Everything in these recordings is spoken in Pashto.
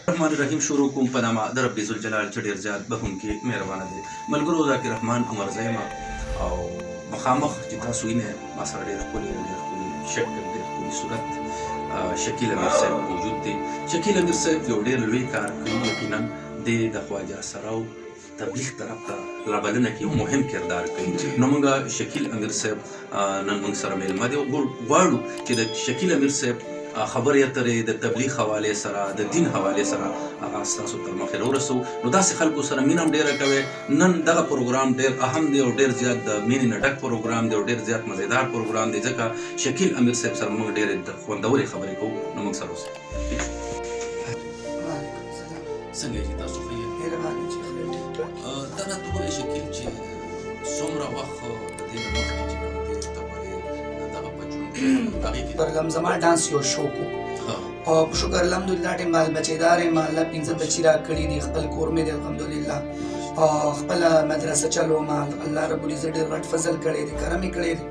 الرحمن الرحیم شروع کوم په نامه د رب ذوالجلال چې ډېر زیات بخښونکی مهربانه دی. ملګرو ذاکر رحمان عمر زیمه او مخامخ چې تاسو وینئ ما سره ډېر ښکلی شکل ډېر ښکلي صورت شکیل امیر صاحب موجود دی. شکیل امیر صاحب یو ډېر لوی کار کوي. یقینا د خواجه سراو تبلیغ طرف ته رابلنه کې یو مهم کردار کوي. نو موږ شکیل امیر صاحب نن موږ سره میلمه دی. غواړو چې د شکیل امیر صاحب خبرې اترې د تبلیغ حوالې سره د دین حوالې سره هغه ستاسو تر مخې راورسوو. نو داسې خلکو سره مینه هم ډېره کوئ. نن دغه پروګرام ډېر اهم دی او ډېر زیات د مینې نه ډک پروګرام دی او ډېر زیات مزیدار پروګرام دی، ځکه شکیل امیر صاحب سره موږ ډېرې خوندورې خبرې کوو. نو موږ سره اوسئ. څنګه یې تاسو ښه یې؟ دا راته ووایئ شکیل چې څومره وخت د دې نه مخکې چې کوم دی ته ولې دغه په ژوند کې هغې کې پر زما ډانس یو شوق و او شکر الحمدلله ټیم بال بچیدار یم. الله 15 بچي راکړي دي، خپل کور مې دی الحمدلله، خپله مدرسه چلوم. الله رب العزت ډېر غټ فضل کړی دی، کرم یې کړی دی.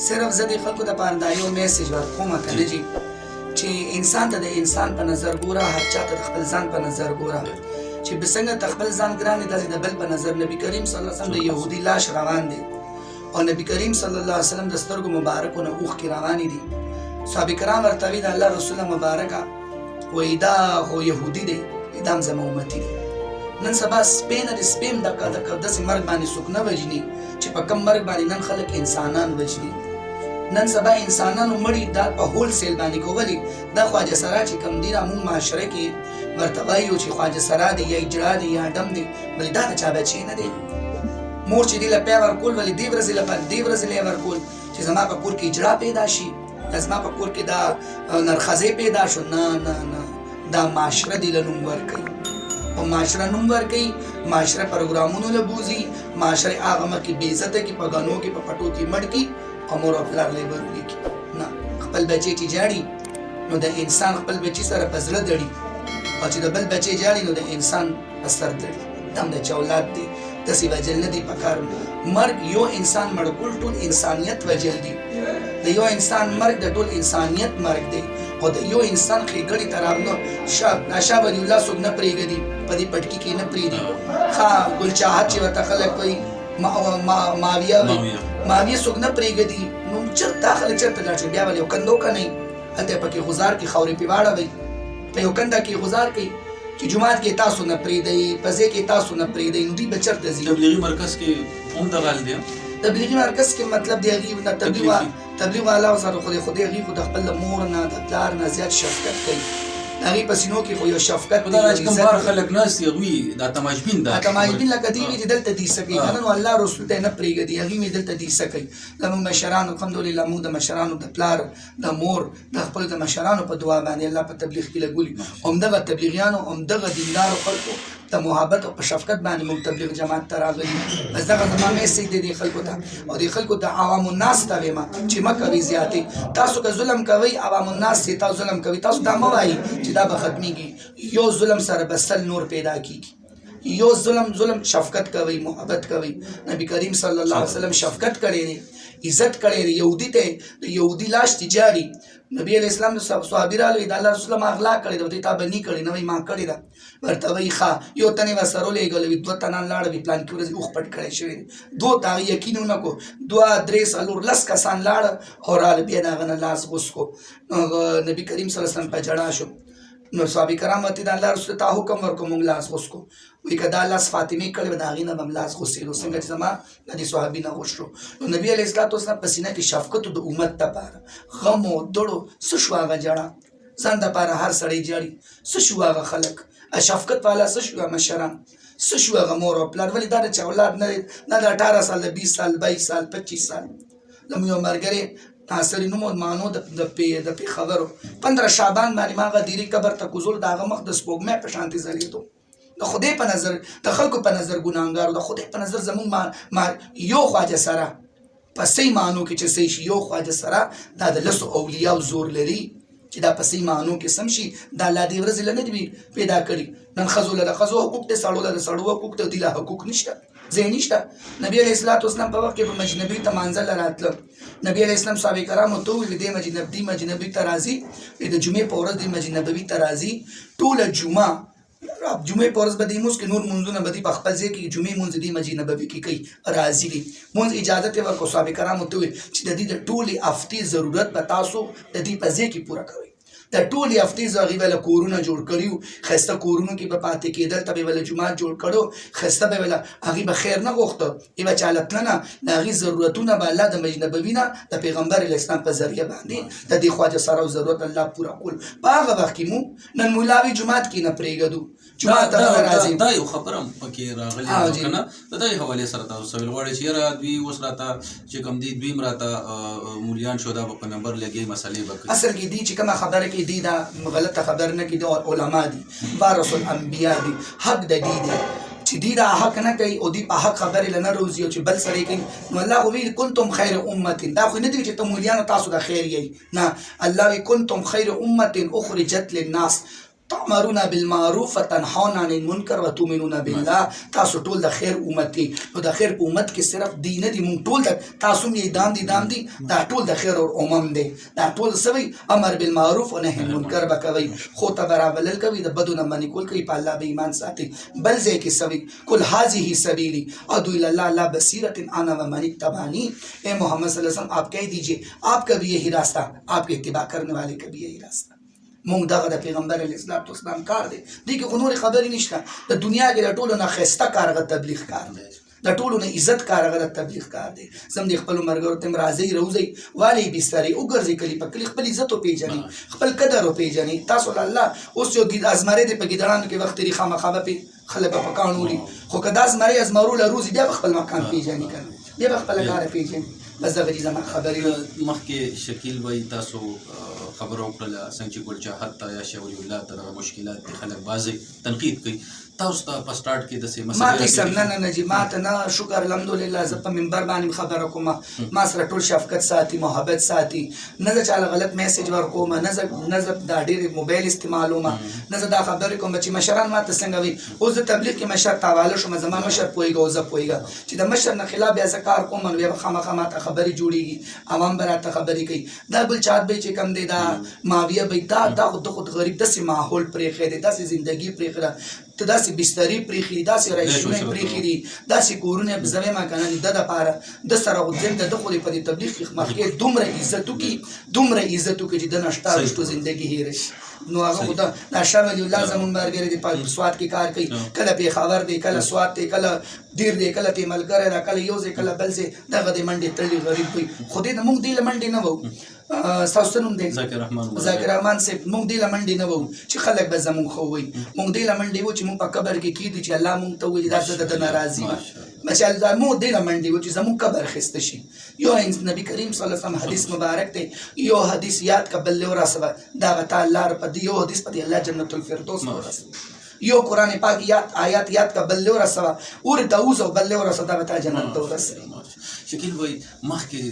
صرف زه د خلکو دپاره دا یو میسج ورکوم که نه جي چې انسان ته د انسان په نظر ګوره، هر چا ته د خپل ځان په نظر ګوره. چې څنګه ته خپل ځان ګران دی داسې د بل په نظر. نبي کریم صلی الله علیه وسلم د یهودي لاش روان دی او نبي کریم صلی الله علیه وسلم د سترګو مبارکو نه اوښکې روانې دي. صحابه کرام ورته وایي د الله رسول مبارکه وایي دا خو یهودي دی، دا هم زما امتي دی. نن سبا سپین د سپیم داسې مرګ باندې څوک نه وژني چې په کم مرګ باندې نن خلک انسانان وژني. نن سبا انسانانو مړي دا په هول سیل باندې کولی. دا خواجه سرا چې کم دی موږ معاشره کې ورته وایو چې خواجه سرا دی یا اجرا دی یا ډم دی، بلې دا د چا بچی نه دی. مور چې دې له پی ورکول ولې دې ورځې لپاره دې ورځې له ورکول چې زما په کور کې اجرا پیدا شي، زما په کور کې دا نرخزی پیدا شو. نه نه نه، دا معاشره دی له نوم ورکوي او معاشره نوم ورکوي. معاشره پروګرامونو له بوځي، معاشره هغه مخکې بې عزته کي، په ګنو کې په پټو کې مړ کي او مور او پلار له یې ورولي کي. نه، خپل بچی چې جاړي نو د انسان خپل بچی سره په زړه دړي، او چې د بل بچی جاړي نو د انسان په سر دړي. دا هم د چا اولاد دی، داسې وجل نه دی پکار. مرګ یو انسان مړ کول ټول انسانیت وجل دی. د یو انسان مرګ د ټول انسانیت مرګ دی. او د یو انسان ښېګړې ته راغلو شاه ولی الله څوک نه پرېږدي، په دې پټکي کې نه پرېږدي. ښه ګلچاهت چې ورته خلک وایي ماویه وایي، ماویه څوک نه پرېږدي. نو چېرته خلک چېرته لاړ شي؟ بیا ولې یو کندوکه نه وي، هلته یې پکې غوزار کې خاورې پې واړوئ، په یو کنده کې غوزار کوي چې جومات کې تاسو نه پرېږدئ، په ځای کې تاسو نه پرېږدئ. نو دوی به چېرته ځي؟ تبلیغي مرکز کې هم دغه حال دی. تبلیغي مرکز کې مطلب د هغې نه تبلیغ والا سره خو د هغې خو د خپل مور نه د پلار نه زیات شفقت کوي. د هغې په سینو کې خو یو شفقت دی. دا چې کوم بار خلک ناست دي هغوی دا تماشبین ده، تماشبین لکه دوی وي چې دلته دیسه کوي که نه، نو الله رسول ته یې نه پرېږدي، هغې مې دلته دیسه کوي. زموږ مشرانو الحمدلله، موږ د مشرانو د پلار د مور د خپلو د مشرانو په دعا باندې الله په تبلیغ کې لګولي. همدغه تبلیغیانو همدغه دیندارو خلکو د محبت او په شفقت باندې موږ تبلیغ جماعت ته راغلي. بس دغه زما میسج دی دې خلکو ته او دې خلکو ته عوام الناس ته وایم چې مه کوئ زیاتې. تاسو که ظلم کوئ عوام الناس چې تاسو ظلم کوئ، تاسو دا مه وایئ چې دا به ختمیږي. یو ظلم سره به 100 نور پیدا کیږي. یو ظلم شفقت کوئ، محبت کوئ. نبی کریم صلی الله علیه وسلم شفقت کړی دی، عزت کړی دی. یهودي ته د یهودي لاش چې جاړي، نبی علیه السلام د صحابي راغلي د الله رسول ما اغلا کړې ده، ورته تا به نه کړې نه وایي ما کړې ده. ورته وایي ښه یو تنې به سره ولېږلی وي، 2 تنان لاړه وي، پلانکې ورځې اوښ پټ کړی شوی دی. 2 ته هغه یقین ونه کړو، 2 3 4 10 کسان لاړه او راله، بیا د هغه نه لاس غوڅ کړو. نو نبي کریم صلی الله علیه وسلم په ژړا شو. نو صحابه کرام ورته د الله رسول ته حکم ورکړو موږ لاس غوڅ کړو. وایي که دا لاس فاطمې کړی وه د هغې نه به هم لاس غوڅېدو، څنګه چې زما د دې صحابي نه غوڅ شو. نو نبي علیه الصلاة والسلام په سینه کې شفقت د امت دپاره، غم و دړو څه شو هغه ژړا، ځان دپاره هر سړی ژاړي. څه شو هغه خلک شفقت والا، څه شو هغه مشران، څه شو هغه مور او پلار. ولې دا د چا اولاد نه دی، دا د 18 سال د 20 سال 22 سال 25 سال. زموږ یو ملګری ناصري نوم مانو د پېښورو 15 شعبان باندې ما هغه دیرې قبر ته کوزول، د هغه مخ د سپوږمۍ په شانتې ځلېدو. د خدای په نظر، د خلکو په نظر ګناهګار، د خدای په نظر زموږ یو خواجه سره په صحیح معنو کې چې صحیح شي، یو خواجه سره دا د 10 اولیاو زور لري چې دا په صحیح معنو کې سم شي. دا الله دې ورځې له نه دي پیدا کړي. نن ښځو له د ښځو حقوق دی، سړو له د سړو حقوق دی، دوی له حقوق نشته، ځای نشته. نبي علیه الصلاة والسلام په وخت کې به مجنبي ته مانځه له راتله. نبي علیه السلام صحابه کرامو ته وویل دې مجنبي ته راځي، د جمعې په ورځ دې مسجد نبوي ته راځي، ټوله جمعه جمعې په ورځ به دی مونځ کې نور مونځونه به دی په خپل ځای کې جمعې مونځ دی مسجد نبوي کې کوي راضي دي مونځ اجازت یې ورکړو صحابه کرامو ته وویل چې د دې د ټولې هفتې ضرورت به تاسو د دې په ځای کې پوره کوئ د ټولې هفتې زه هغې به له کورونه جوړ کړي وو ښایسته کورونو کې به پاتې کېدل ته به یې به له جومات جوړ کړو ښایسته به یې به هغې به خیر نه غوښته ای به چاله تله نه د هغې ضرورتونه به الله د مسجد نبوي نه د پیغمبر علیه اسلام په ذریعه باندې د دې خواجه سراو ضرورت الله پوره کول په هغه وخت کې مو نن ملاوي جومات کې نه پرېږدو جومات ته نه راځي دا یو خبره هم پکې راغلې که نه د دغې حوالې سره تاسو سویل غواړئ چې یاره دوی اوس راته چې کوم دي دوی هم راته مولیان شو دا به په نمبر لګي مسلې به کوي اصل کې دی چې کومه خبره کې دی دا غلطه خبر نه کې دی علما دي وارث الانبیاء دي حق د دی دی چې دی دا حق نه کوي او دی په حق خبرې لنه روزي او چې بل سړی کوي نو الله ویل کنتم خیر امه دا خو نه دی چې ته مولیانو تاسو د خیر یې نه الله وی کنتم خیر امه اخرجت للناس تأمرون بالمعروف وتنهون عن المنکر وتؤمنون بالله تاسو ټول د خیر امت دي نو د خیر په امت کې صرف دی نه دي مونږ ټول تاسو یې دام دي دا ټول د خیر او امم دي دا ټول سوي امر بالمعروف و نهي عن المنکر به کوي خو ته برابر کوي د بدو نه منې کول کوي په الله به ایمان ساتي بل ځای کې سوي کل هذه سبیلی ادعو الی الله لا بصیرت انا و من اتبعنی اے محمد صلی اللہ علیہ وسلم آپ کہہ دیجئے آپ کا بھی یہی راستہ آپ کے اتباع کرنے والے کا بھی یہی راستہ مونږ دغه د پیغمبر علیه السلام کار دی دې کې خو نورې خبرې نشته د دنیا کې د ټولو نه ښایسته کار هغه تبلیغ کار دی د ټولو نه عزت کار هغه د تبلیغ کار دی زم د خپلو ملګرو ته م راځئ روځئ والئ بسترې وګرځئ کلي په کلي خپل عزت وپېژنئ خپل قدر وپېژنئ تاسو له الله اوس یو ازمرې دی په ګیدړانو کې وخت تېري خامخا به پې خلک به په کاڼ وړي خو که دا زمرې ازمرو له روزي بیا به خپل مکان پېژني که نه بیا به خپله کاره پېژني بس دغه دي زما خبرې مخکې شکیل وایي تاسو خبره وکړله څنګه چې ګل چاهت ته یا شاوري الله ته دغه مشکلات دي خلک بعضې تنقید کوي تاسو ته په سټارټ کې داسې ما ته سم نه جي ما ته نه شکر الحمدلله زه په منبر باندې خبره کوم ما سره ټول شفقت ساتي محبت ساتي نه زه چاله غلط میسج ورکوم نه زه دا ډېر موبایل استعمالوم نه زه دا خبرې کوم چې مشران ما ته څنګه وي اوس د تبلیغ کې مشر تاواله شوم زما مشر پوهېږه او زه پوهېږه چې د مشر نه خلاف بیا زه کار کوم نو بیا به خامخا ما ته خبرې جوړېږي عوام به راته خبرې کوي دا ګل چات به چې کم دی دا ماویه به دا خود غریب داسې ماحول پرېښی دی داسې زندګي پرېښې ده ته داسې بسترې پرېښي دي داسې رایشونه یې پرېښي دي داسې کورونه یې زه وایم که نه د دپاره د سره غوځېم د ده خو دې په دې تبلیغ کې مخکې دومره عزت وکړي چې د نه شته رشتو زندګي هېره شي نو هغه خو دا شاه ولی الله زمونږ ملګری دی په سوات کې کار کوي کله پېښور دی کله سوات دی کله دیر دی کله تی ملګری ده کله یو ځای کله بل ځای دغه د منډې تړلي غریب وي خو دې موږ دې له منډې نه وو ستاسو څه نوم دی ذاکر رحمان صاحب موږ دې له منډې نه وو چې خلک به زمونږ ښه ووایي موږ دې له منډې وو چې موږ په قبر کې کېږدي چې الله موږ ته ووایي دا زه د ده نه راضي یم موږ دې له منډې وو چې زمونږ قبر ښایسته شي یو نبی کریم صلی الله علیه وسلم حدیث مبارک دی یو حدیث یاد که بل له ورسوه دا به تا الله په دې یو حدیث په دې الله جنت الفردوس ورسوه یو قرآن پاک آیات یاد کا بل له ورسوه اور تعوذ او بل له ورسوه دا به تا جنت ته ورسوي شکیل وایي مخکې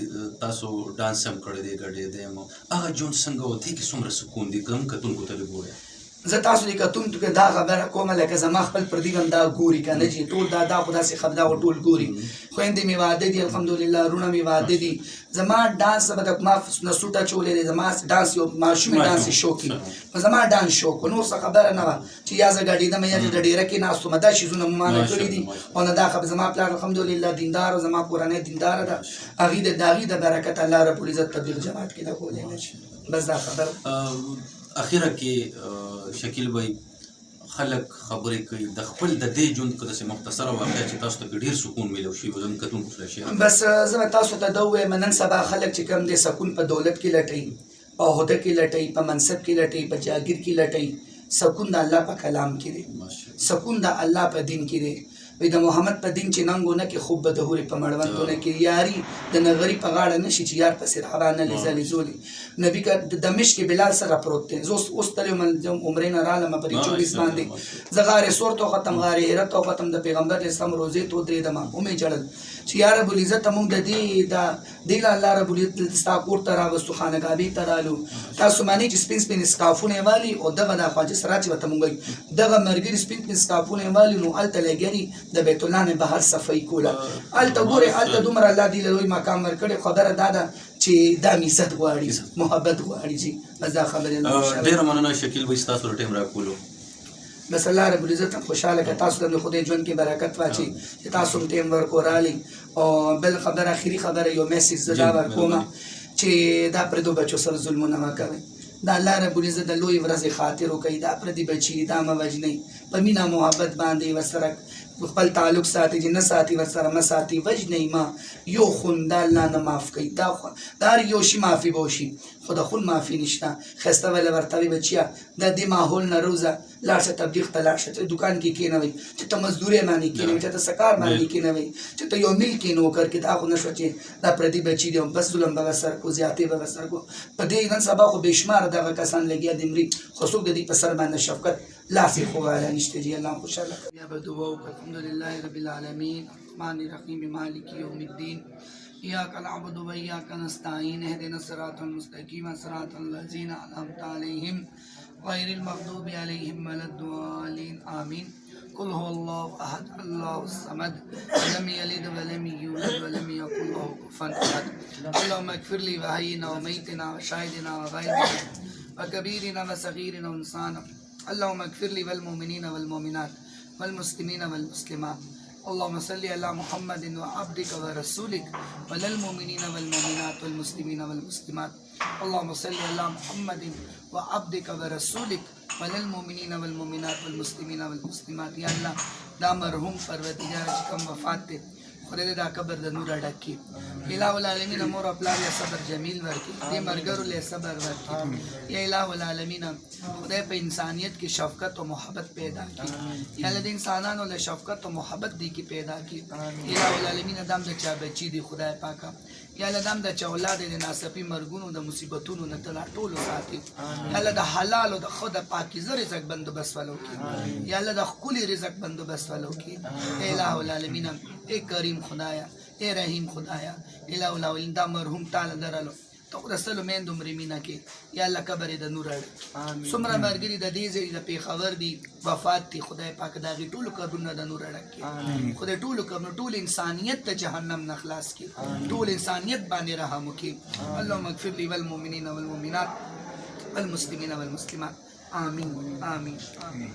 تاسو ډانس هم کړی دی ګډېدی یم هغه ژوند څنګه و دې کې څومره سکون دی کم کتونکو ته لږ ووایه زه تاسو دې کتونکو کې دا خبره کوم لکه زما خپل پردي هم دا ګوري که نه چې ټول دا خو داسې خبره او ټول ګوري خویندې مې واده دي الحمدلله وروڼه مې واده دي زما ډانس به د ما نه سوټه چولې دی زما ډانس یو ماشومې ډانس شوقي نو زما ډانس شوق و نور څه خبره نه وه چې یا زه ګډېدم یا چې د ډېره کې ناست وم دا شیزونه مو مانه کړي دي او نه دا خبره زما پلار الحمدلله دیندار او زما کورنۍ دینداره ده هغې د برکت الله رب العزت تبلیغ جماعت کې لګولی نه شي بس دا خبره اخره کې شکیل وایي خلک خبرې کوي د خپل د دې ژوند که داسې مختصره واقعه چې تاسو ته پرې ډېر سکون میلو شي زموږ کتونکو سره شیر بس زه به تاسو ته دا ووایم نن سبا خلک چې کوم دی سکون په دولت کې لټوي په عهده کې لټوي په منصب کې لټوي په جاګیر کې لټوي سکون د الله په کلام کې دی سکون د الله په دین کې دی وی د محمد په دین چې ننګونه کې خوب به د هورې په مړوندونه کې یاري د نغري په غاړه نه شي چې یار پسې روانه لیزلې زولې نبي که د دمشق کې بلال سره پروت دی زه اوس تللی وم عمرې نه رالم په دې 24 باندې زه غارې سور ته وختم غارې هرت ته وختم د پیغمبر علیه السلام روضې ته ودرېدم ومې ژړل چې یا رب العزت موږ د دې له الله رب العزت ستا کور ته راوستو خانقابې ته رالو تاسو معنی چې سپین سپین اسکافونه یې والي او دغه د خواجه سراج ورته موږ وایي دغه ملګري سپین سپین اسکافونه یې والي نو هلته لګیري د بیت الله نه بهر صفایي کوله هلته ګورې هلته دومره الله دې له لوی مقام ورکړی خبره دا ده چې دا مې عزت غواړي محبت غواړي چې بس دا خبرې ډېره مننه شکیل وایي ستاسو له ټایم راکولو بس الله رب العزت خوشاله که تاسو د خدای ژوند کې برکت واچي چې تاسو هم ټیم ورک ورالي. او بل خبر اخیری خبره یو میسج زدا ورکوم چې دا پردو بچو سره ظلمونه مه کوئ. دا الله رب العزت د لوی ورځې خاطر وکړي. دا پردي بچي دا مه وژنئ، په مینه محبت باندې ورسره خپل تعلق ساتي، چې نه ساتي ورسره مه ساتي، وژنئ مه. یو خون دا الله نه معاف کوي. دا هر یو شي معافي به وشي، خو د خون معافي نشته. ښایسته ویله ورته وایي بچیه د دې ماحول نه روزه لاړ شه تبلیغ ته لاړ شه، چې دکان کې کېنوئ، چې ته مزدورۍ باندې کېنوئ، چې ته سکار باندې کېنوئ، چې ته یو میل کې نوکر کې. دا خو نه شوه چې دا پردي بچي دي بس ظلم به ورسره کړو، زیاتې به ورسره کړو. په دې نن سبا خو بېشماره دغه کسان لګیا دي مري، خو څوک د دې په سر باندې شفقت لاس یې خواله نشته. جي الله خوشحاله کړي. بیا به دعا وکړو. الحمدلله رب العالمین الرحمن الرحیم مالک یوم الدین إياك نعبد وإياك نستعين اهدنا الصراط المستقيم صراط الذين أنعمت عليهم غير المغضوب عليهم ولا الضالين آمين. قل هو الله أحد الله الصمد لم يلد ولم يولد ولم يكن له كفوا أحد. اللهم اغفر لي وحينا وميتنا وشاهدنا وغائبنا وكبيرنا وصغيرنا ونسانا. اللهم اغفر لي والمؤمنين والمؤمنات والمسلمين والمسلمات. اللهم صل على محمد وعبدك ورسولك وللمؤمنين والمؤمنات والمسلمين والمسلمات. اللهم صل على محمد وعبدك ورسولك وللمؤمنين والمؤمنات والمسلمين والمسلمات. یا الله دا مرحوم پروردگار چې کوم وفات دی خدای دا قبر د نور ډک کړي. الہ العالمین مور او پلار یې صبر جمیل ورکړي، دې مرګرو له صبر ورکړي. یا الہ العالمین خدای په انسانیت کې شفقت او محبت پیدا کړي. یا الله د انسانانو له شفقت او محبت دې کې پیدا کړي. الہ العالمین دام د چا بچی دی خدای پاکه. یا الله دام د چا اولاد د ناڅاپي مرګونو د مصیبتونو نه تلا ټولو ساتي. یا الله د حلال او د خود پاکیزه رزق بندوبست ولو کړي. یا الله د ښکلي رزق بندوبست ولو کړي. الہ العالمین اے کریم خدایا، اے رحیم خدایا، الہ العالمین دا مرحوم تعالی درلو تو رسول مین دومره مینا کې. یا الله قبر د نور اړ څومره مرګري د دې ځای د پیښور دی وفات دی خدای پاک دا غي ټول قبرونه د نور اړ کې. خدای ټول قبر ټول انسانیت ته جهنم نه خلاص کې، ټول انسانیت باندې رحم وکړي. اللهم اغفر لي والمؤمنين والمؤمنات والمسلمين والمسلمات آمين آمين آمين.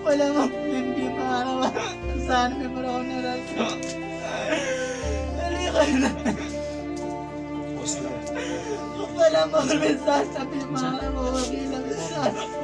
ولا مؤمن بما روى إنسان بمرون رجل ولا مؤمن بما روى